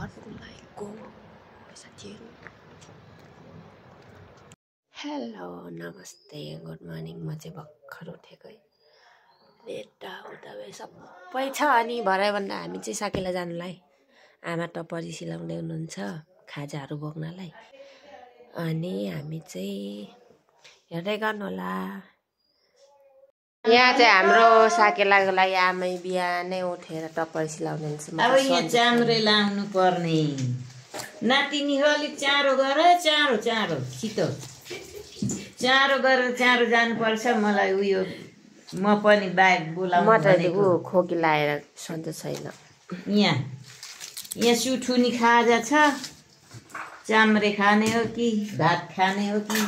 Assalamualaikum साथीहरु hello नमस्ते good morning म चाहिँ भर्खर उठेकै लेटा उता भए सबै छ अनि भरे भन्दा हामी चाहिँ साकेला जानुलाई आमा टपरी सिलाउँदै हुनुहुन्छ खाजाहरु बोक्नलाई अनि हामी चाहिँ हेर्दै गर्नु होला यहाँ चाहिँ हाम्रो साकेलाको लागि आमै बिहानै उठेर टपरी सिलाउँदै हुनुहुन्छ अब यहाँ चाम्रे लाउनु पर्ने नातिनी हो अलिक चाँडो गर चाँडो चाँडो छिटो चाँडो गरेर चाँडो जानुपर्छ मलाई उयो म पनि बाइक बोलाउनु भनेको खोकी लाएर सन्चो छैन यहाँ सुठुनी खाजा छ चाम्रे खाने हो कि भात खाने हो कि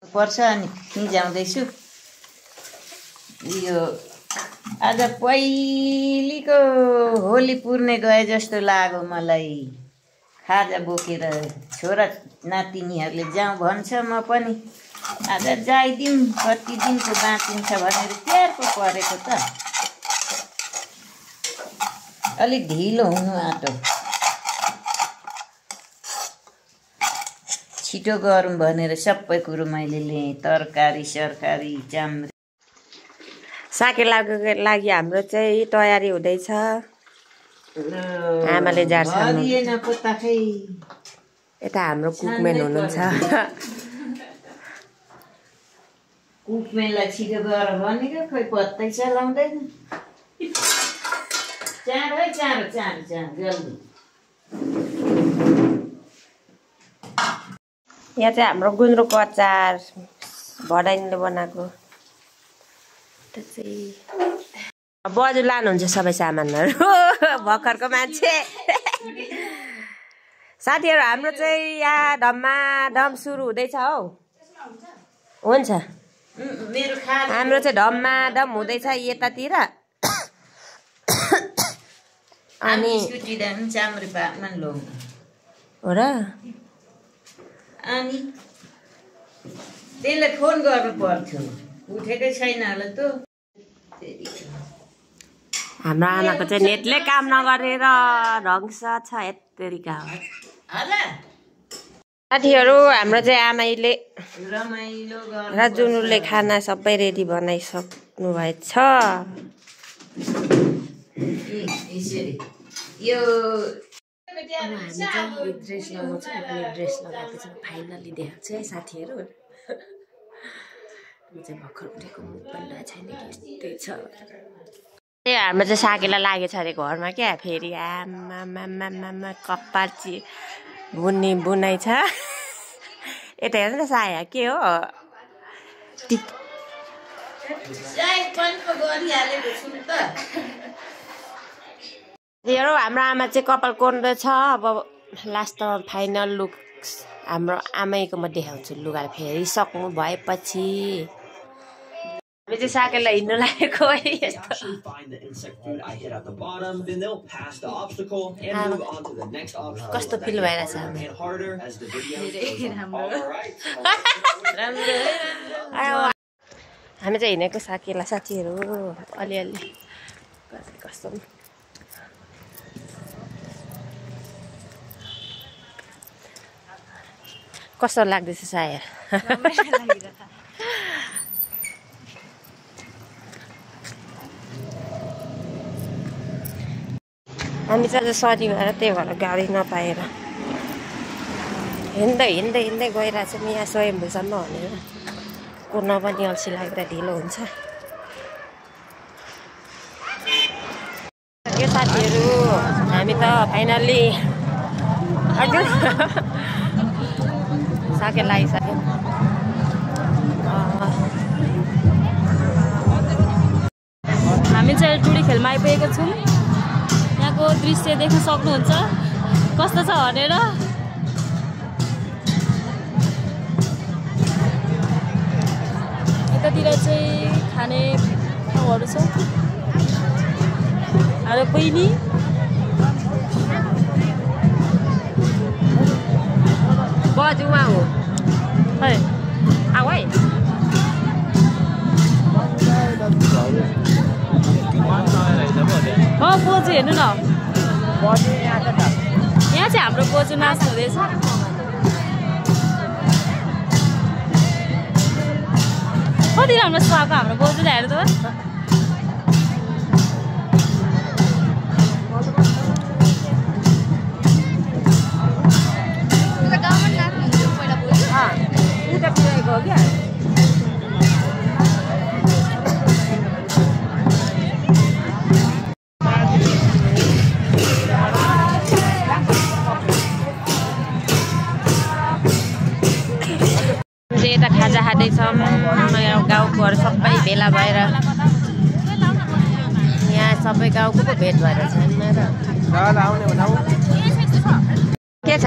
पर्छ अनि निजाउँदैछु यो आज पहिलेको होली पुर्ने गए जस्तो लाग्यो मलाई खाजा बोकेर छोरा नातिनीहरूले जाउँ भन्छ म पनि आज जाइदिउँ कति दिनको बाँचिन्छ भनेर तयारको परेको त अलिक ढिलो हुनु आँटो छिटो गरौँ भनेर सबै कुरो मैले लिएँ तरकारी सरकारी चाम्रे साकेलाको लागि हाम्रो चाहिँ तयारी हुँदैछ आमाले जार्छन् यता हाम्रो कुकमेन हुनुहुन्छ कुकमेनलाई छिटो गर भनेको खोइ पत्तै चलाउँदैन चाँडो है चाँडो चाँडो चाँडो जल्दी यहाँ चाहिँ हाम्रो गुन्द्रुकको अचार भडाइनले बनाएको बजु लानुहुन्छ सबै सामानहरू भर्खरको मान्छे साथीहरू हाम्रो चाहिँ यहाँ धम सुरु हुँदैछ हौ हुन्छ हाम्रो चाहिँ धम हुँदैछ यतातिर अनि हो र अनि त्यसलाई फोन गर्नु पर्थ्यो उठेकै छैन होला त हाम्रो आमाको चाहिँ नेटले काम नगरेर ढङ्स छ यत्तरीका हो साथीहरू हाम्रो चाहिँ आमाले र जुनुले खाना सबै रेडी बनाइसक्नु भएछ यो हामी चाहिँ ड्रेस लगाउँछ ड्रेस लगाएको चाहिँ फाइनली देखाएको छु है साथीहरू म चाहिँ भर्खर उठेको मुख पनि छैन त्यस्तै छ हाम्रो चाहिँ साकेला लागेछ अरे घरमा क्या फेरि आमा कपाल बुनाइ छ यता हेर्नु त साया के हो हाम्रो आमा चाहिँ कपाल कोर्दैछ अब लास्टमा फाइनल लुक हाम्रो आमैको म देखाउँछु लुगा फेरि सक्नु भएपछि हामी चाहिँ साकेला हिँड्नु लागेको कस्तो फिल भइरहेछ हामी चाहिँ हिँडेको साकेला साथीहरू अलिअलि कस्तो कस्तो लाग्दैछ साया हामी चाहिँ आज शनिबार त्यही भएर गाडी नपाएर हिँड्दै गइरहेको छौँ यहाँ स्वयम्भूसम्म भनेर कुर्न पनि अल्छी लाग्दा ढिलो हुन्छ के साथीहरू हामी त फाइनल्ली हजुर साकेला आइसक्यो हामी चाहिँ टुडी खेलमा आइपुगेको छौँ यहाँको दृश्य देख्न सक्नुहुन्छ कस्तो छ भनेर यतातिर चाहिँ खाने ठाउँहरू छ हाम्रो बहिनी बजुमा हो है आऊ है हो बोजू हेर्नु न बजे यहाँ त चाहिँ हाम्रो बोजू नाच्नु हुँदैछ। कति राम्रो सुहाएको हाम्रो बोजूले हेर्नु त। हो क्या यता खाजा खाँदैछौँ। गाउँकोहरू सबै भेला भएर यहाँ सबै गाउँको पो भेट भएर छन् र के छ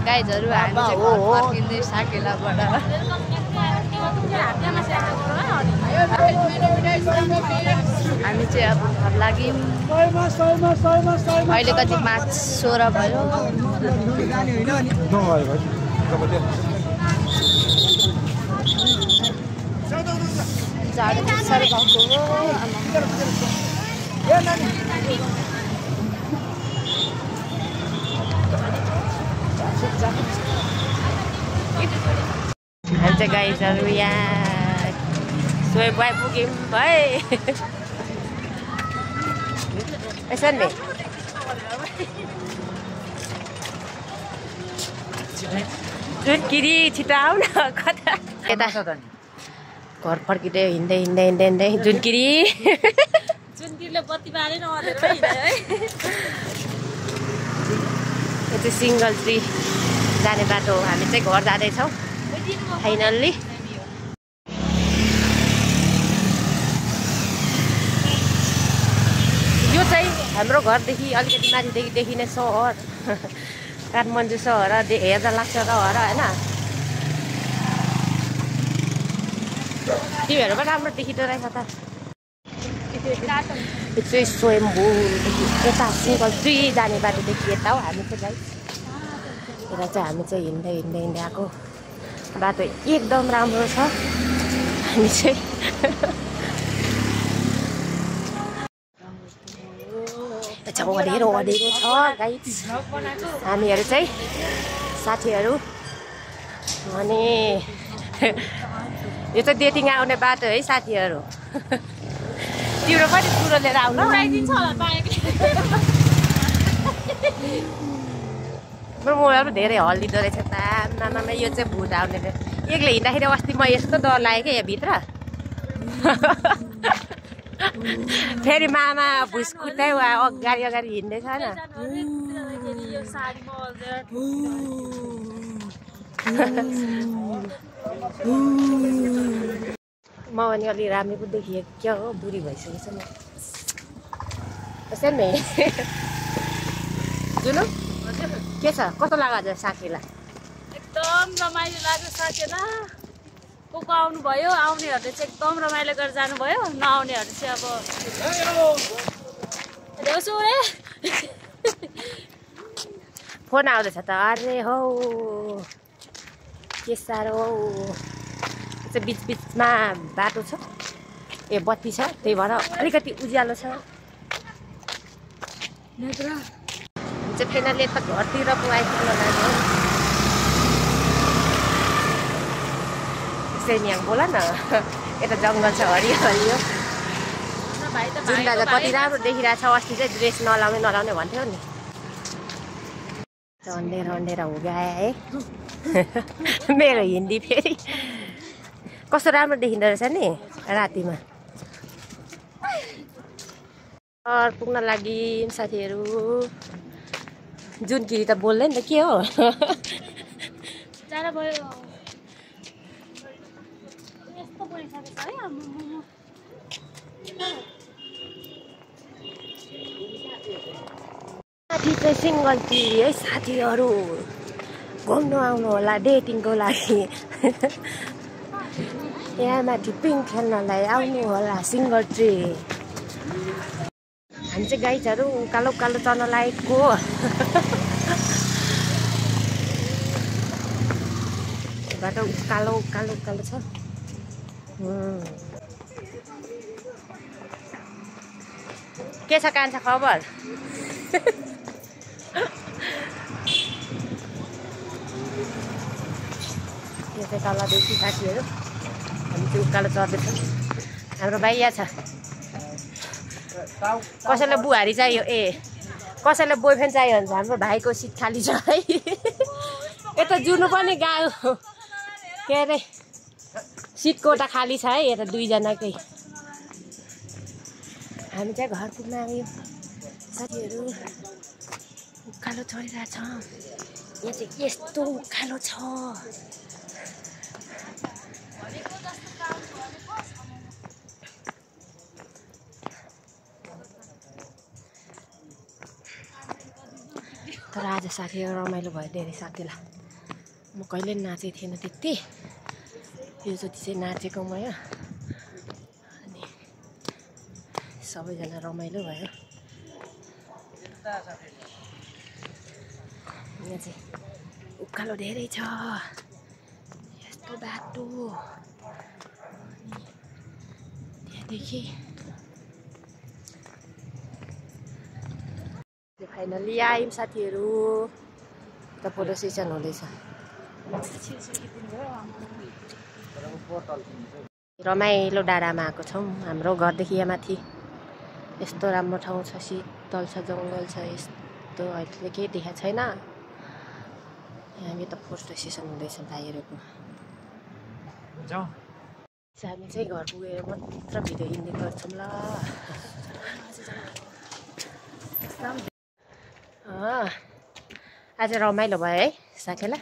गाइजहरू हामी चाहिँ घर फर्किँदै साकेलाबाट हामी चाहिँ अब घर लाग्यौँ। अहिले कति 5:16 भयो। झाडु साह्रै भएको हो। हामी चाहिँ गाइजहरू यहाँ सोएब आइपुग्यौँ है। यसो नि जुनकिरी छिटो आऊ न कता यता घर फर्किँदै हिँड्दै हिँड्दै हिँड्दै हिँड्दै जुनकिरी जुनकिरीले बत्ती बाले नअरेर हिँड्यो है। यो चाहिँ सिङ्गल ट्री जाने बाटो हो। हामी चाहिँ घर जाँदैछौँ फाइनल्ली। यो चाहिँ हाम्रो घरदेखि अलिकति माथिदेखि देखिने सहर काठमाडौँ सहर हेर्दा लाग्छ त हो र होइन। तिमीहरू पनि राम्रो देखिँदो रहेछ त। यो चाहिँ स्वयम्भूदेखि यता सिङ्गल ट्री जाने बाटोदेखि यता हो हामी चाहिँ गाइस। यता चाहिँ हामी चाहिँ हिँड्दै हिँड्दै हिँड्दै आएको बाटो एकदम राम्रो छ। हामी चाहिँ ओढेर ओढेको छ गाइस हामीहरू चाहिँ साथीहरू। अनि यो चाहिँ डेटिङ आउने बाटो है साथीहरू। तिम्रो पनि कुरो लिएर आउनु मोबाइल पनि धेरै हल्लिँदो रहेछ त मामा। यो चाहिँ भुट आउने एक्लै हिँड्दाखेरि अस्ति म यस्तो डर लाग्यो क्या यहाँभित्र। फेरि मामा भुसकुटै वा अगाडि अगाडि हिँड्दैछ न। म पनि अलि राम्रो पो देखिएँ क्या हो। बुढी भइसकेछ म नि जुनु के छ कस्तो लाग्यो हजुर साकेला? एकदम रमाइलो लाग्यो साकेला। को आउनुभयो, आउनेहरूले चाहिँ एकदम रमाइलो गरेर जानुभयो, नआउनेहरू चाहिँ अब देउसु रे फोन आउँदैछ त। अरे हौ के साह्रो हौ। चाहिँ बिचमा बाटो छ, ए बत्ती छ, त्यही भएर अलिकति उज्यालो छ। चाहिँ फाइनली यता घरतिर पो आइपुग्न लाग्यो। सेन्याङ बोला न, यता जङ्गल छ हरियो हरियो। जुन दाजु कति राम्रो देखिरहेको छ। अस्ति चाहिँ ड्रेस नलाउने भन्थ्यो नि। अन्धेरा हो गया है मेरो हिन्दी फेरि कस्तो राम्रो देखिँदो रहेछ नि रातिमा। पुग्न लागि साथीहरू। जुन किरी त बोल्दैन नि त के हो। जाडो भयो यस्तो बोलिसकेछ है। माथि चाहिँ सिङ्गल टी है साथीहरू, घुम्नु आउनु होला डेटिङको लागि। यहाँ माथि पिङ खेल्नलाई आउनु होला सिङ्गल ट्री। हामी चाहिँ गाइजहरू उकालो उकालो चढ्न लागेको। बाटो उकालो उकालो उकालो छ। के छ कान्छ खबर? यो चाहिँ तलदेखि साथीहरू हामी चाहिँ उकालो चढ्दैछौँ। हाम्रो भाइया छ। कसैलाई बुहारी चाहियो, ए कसैलाई बोयफ्रेन्ड चाहियो भने हाम्रो भाइको सिट खाली छ है। यता जुनु पनि गयो, के अरे सिट कोटा खाली छ है यता दुईजनाकै। हामी चाहिँ घर पुग्न आयो साथीहरू। उकालो चढिरहेछ। यहाँ चाहिँ यस्तो उकालो छ। तर आज साथीहरू रमाइलो भयो धेरै साथीलाई। म कहिले नाचेको थिएन त्यति, योचोटि चाहिँ नाचेको म यहाँ। अनि सबैजना रमाइलो भयो। यहाँ चाहिँ उकालो धेरै छ, यस्तो बाटो। त्यहाँदेखि फाइनली आयौँ साथीहरू। त फोटो सेसन हुँदैछ। रमाइलो डाँडामा आएको छौँ। हाम्रो घरदेखि यहाँ माथि यस्तो राम्रो ठाउँ छ, शीतल छ, जङ्गल छ। यस्तो अहिले केही देखाएको छैन। हामी त फोटो सेसन हुँदैछ भाइहरूको। हामी चाहिँ घर पुगेर मात्र भिडियो इन्डिट गर्छौँ ल। आज रमाइलो भयो है साथीलाई।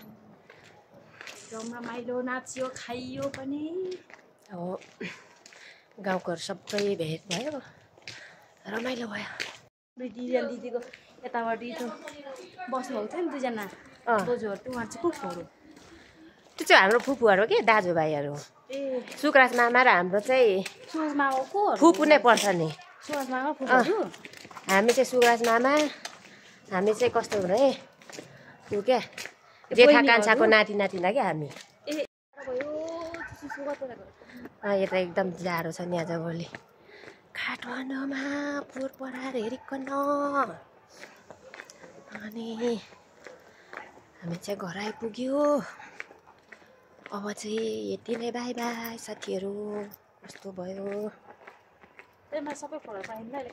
रमाइलो नाच्यो खाइयो पनि। हो गाउँकोहरू सबै भेट भयो, रमाइलो भयो। दिदीको यताबाट बस्नुभएको थियो नि दुईजना बोजूहरू। उहाँ चाहिँ को छोरो? त्यो चाहिँ हाम्रो फुपूहरू के दाजुभाइहरू। ए सुकराज मामा र हाम्रो चाहिँ सुवास मामा को? फुपू नै पर्छ नि। सुवास मामा फुपूहरू? हामी चाहिँ सुकराज मामा। हामी चाहिँ कस्तो भने ऊ क्या जेठा कान्छाको नाति नातिना क्या हामी। यता एकदम जाडो छ नि आज भोलि। काठमाडौँमा पोहोर परार हेरिकन। अनि हामी चाहिँ घर आइपुग्यो। अब चाहिँ यति नै, बाई बाई साथीहरू। कस्तो भयो सबै फोटो पाइँदैन।